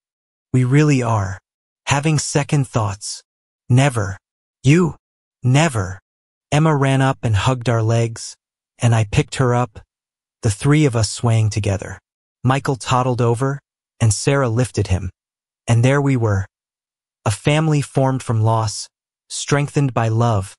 We really are. Having second thoughts. Never. You. Never. Emma ran up and hugged our legs, and I picked her up, the 3 of us swaying together. Michael toddled over, and Sarah lifted him. And there we were. A family formed from loss, strengthened by love,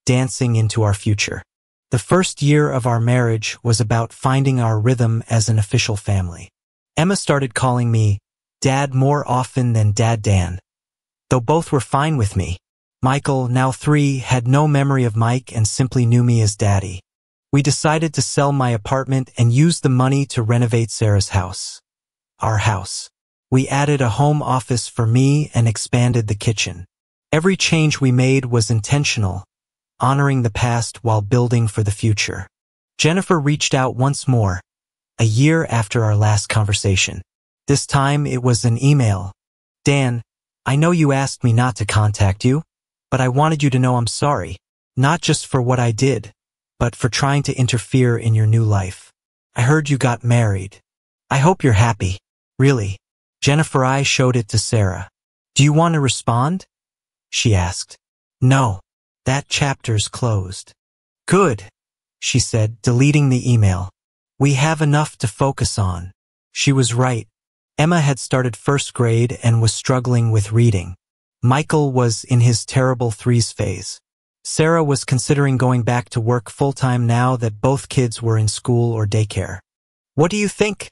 dancing into our future. The first year of our marriage was about finding our rhythm as an official family. Emma started calling me Dad more often than Dad Dan, though both were fine with me. Michael, now 3, had no memory of Mike and simply knew me as Daddy. We decided to sell my apartment and use the money to renovate Sarah's house. Our house. We added a home office for me and expanded the kitchen. Every change we made was intentional, honoring the past while building for the future. Jennifer reached out once more, a year after our last conversation. This time it was an email. Dan, I know you asked me not to contact you, but I wanted you to know I'm sorry, not just for what I did, but for trying to interfere in your new life. I heard you got married. I hope you're happy. Really. Jennifer, I showed it to Sarah. Do you want to respond? She asked. No. That chapter's closed. Good, she said, deleting the email. We have enough to focus on. She was right. Emma had started first grade and was struggling with reading. Michael was in his terrible 3s phase. Sarah was considering going back to work full-time now that both kids were in school or daycare. What do you think?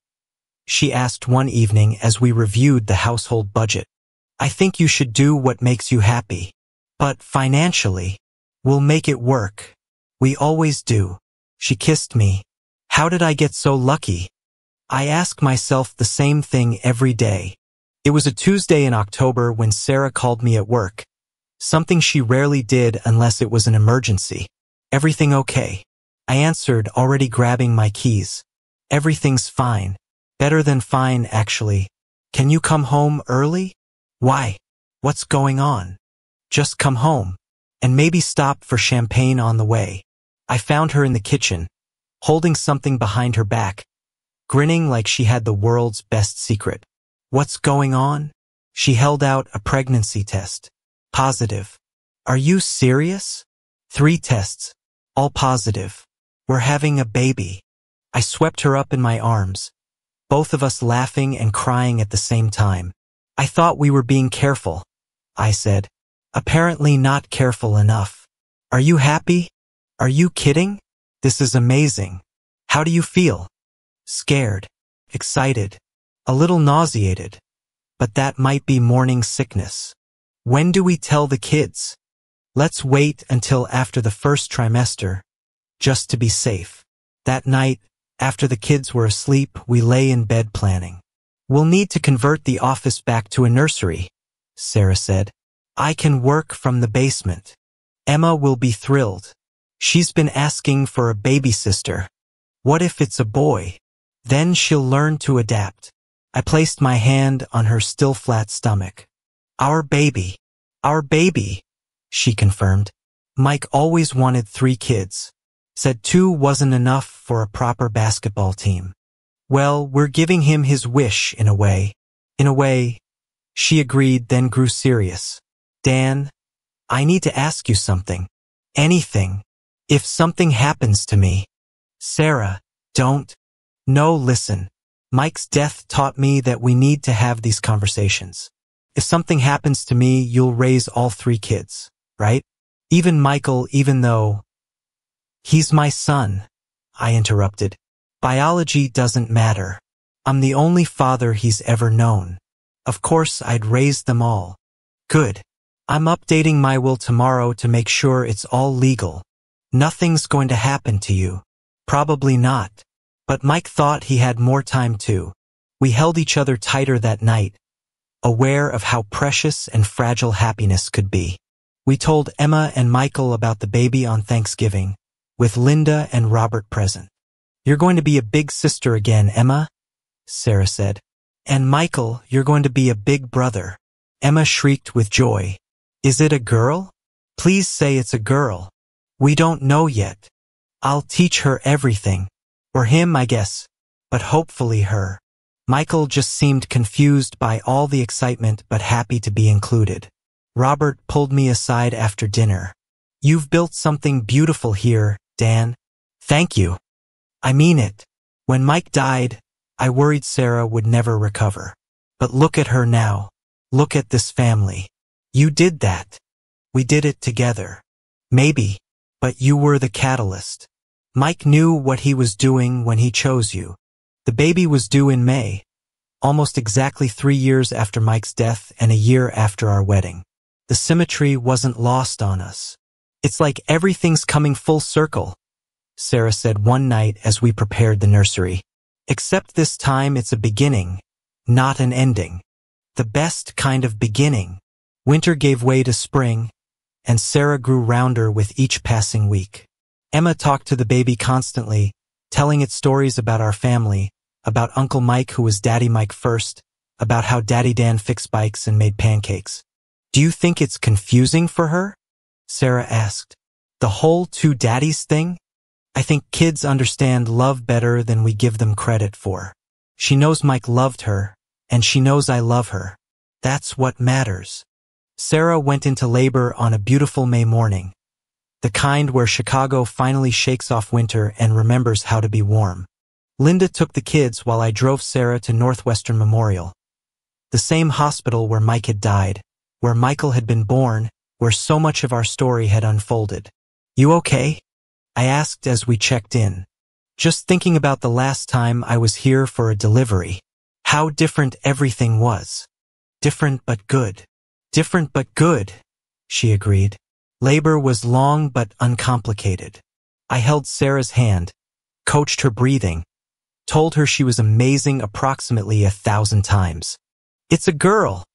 She asked one evening as we reviewed the household budget. I think you should do what makes you happy. But financially, we'll make it work. We always do. She kissed me. How did I get so lucky? I ask myself the same thing every day. It was a Tuesday in October when Sarah called me at work, something she rarely did unless it was an emergency. Everything okay? I answered, already grabbing my keys. Everything's fine. Better than fine, actually. Can you come home early? Why? What's going on? Just come home. And maybe stop for champagne on the way. I found her in the kitchen, holding something behind her back, grinning like she had the world's best secret. What's going on? She held out a pregnancy test. Positive. Are you serious? 3 tests. All positive. We're having a baby. I swept her up in my arms, both of us laughing and crying at the same time. I thought we were being careful, I said. Apparently not careful enough. Are you happy? Are you kidding? This is amazing. How do you feel? Scared. Excited. A little nauseated. But that might be morning sickness. When do we tell the kids? Let's wait until after the first trimester, just to be safe. That night, after the kids were asleep, we lay in bed planning. We'll need to convert the office back to a nursery, Sarah said. I can work from the basement. Emma will be thrilled. She's been asking for a baby sister. What if it's a boy? Then she'll learn to adapt. I placed my hand on her still flat stomach. Our baby, she confirmed. Mike always wanted 3 kids. Said 2 wasn't enough for a proper basketball team. Well, we're giving him his wish in a way. In a way, she agreed, then grew serious. Dan, I need to ask you something. Anything. If something happens to me. Sarah, don't. No, listen. Mike's death taught me that we need to have these conversations. If something happens to me, you'll raise all 3 kids, right? Even Michael, even though... He's my son, I interrupted. Biology doesn't matter. I'm the only father he's ever known. Of course, I'd raise them all. Good. I'm updating my will tomorrow to make sure it's all legal. Nothing's going to happen to you. Probably not. But Mike thought he had more time too. We held each other tighter that night, aware of how precious and fragile happiness could be. We told Emma and Michael about the baby on Thanksgiving, with Linda and Robert present. You're going to be a big sister again, Emma, Sarah said. And Michael, you're going to be a big brother. Emma shrieked with joy. Is it a girl? Please say it's a girl. We don't know yet. I'll teach her everything. Or him, I guess. But hopefully her. Michael just seemed confused by all the excitement but happy to be included. Robert pulled me aside after dinner. You've built something beautiful here, Dan. Thank you. I mean it. When Mike died, I worried Sarah would never recover. But look at her now. Look at this family. You did that. We did it together. Maybe. But you were the catalyst. Mike knew what he was doing when he chose you. The baby was due in May, almost exactly 3 years after Mike's death and a year after our wedding. The symmetry wasn't lost on us. It's like everything's coming full circle, Sarah said one night as we prepared the nursery. Except this time it's a beginning, not an ending. The best kind of beginning. Winter gave way to spring, and Sarah grew rounder with each passing week. Emma talked to the baby constantly, telling it stories about our family, about Uncle Mike who was Daddy Mike first, about how Daddy Dan fixed bikes and made pancakes. Do you think it's confusing for her? Sarah asked. The whole 2 daddies thing? I think kids understand love better than we give them credit for. She knows Mike loved her, and she knows I love her. That's what matters. Sarah went into labor on a beautiful May morning. The kind where Chicago finally shakes off winter and remembers how to be warm. Linda took the kids while I drove Sarah to Northwestern Memorial, the same hospital where Mike had died, where Michael had been born, where so much of our story had unfolded. You okay? I asked as we checked in. Just thinking about the last time I was here for a delivery. How different everything was. Different but good. Different but good, she agreed. Labor was long but uncomplicated. I held Sarah's hand, coached her breathing, told her she was amazing approximately 1,000 times. It's a girl,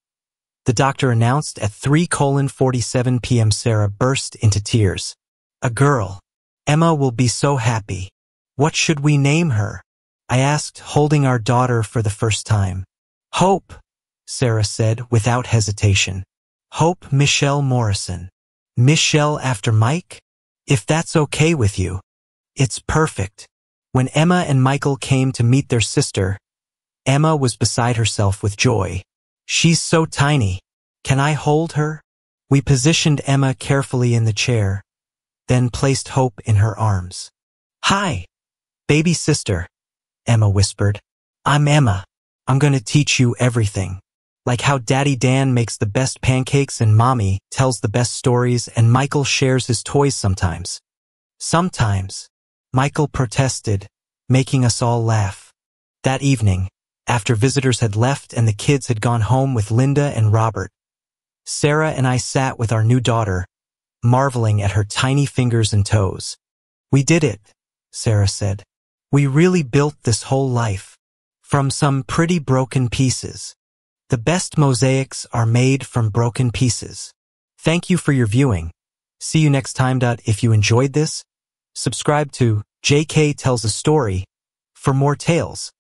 the doctor announced at 3:47 p.m. Sarah burst into tears. A girl. Emma will be so happy. What should we name her? I asked, holding our daughter for the first time. Hope, Sarah said without hesitation. Hope Michelle Morrison. Michelle after Mike? If that's okay with you. It's perfect. When Emma and Michael came to meet their sister, Emma was beside herself with joy. She's so tiny. Can I hold her? We positioned Emma carefully in the chair, then placed Hope in her arms. Hi, baby sister, Emma whispered. I'm Emma. I'm going to teach you everything. Like how Daddy Dan makes the best pancakes and Mommy tells the best stories and Michael shares his toys sometimes. Sometimes, Michael protested, making us all laugh. That evening, after visitors had left and the kids had gone home with Linda and Robert, Sarah and I sat with our new daughter, marveling at her tiny fingers and toes. We did it, Sarah said. We really built this whole life. From some pretty broken pieces. The best mosaics are made from broken pieces. Thank you for your viewing. See you next time. If you enjoyed this, subscribe to JK Tells a Story for more tales.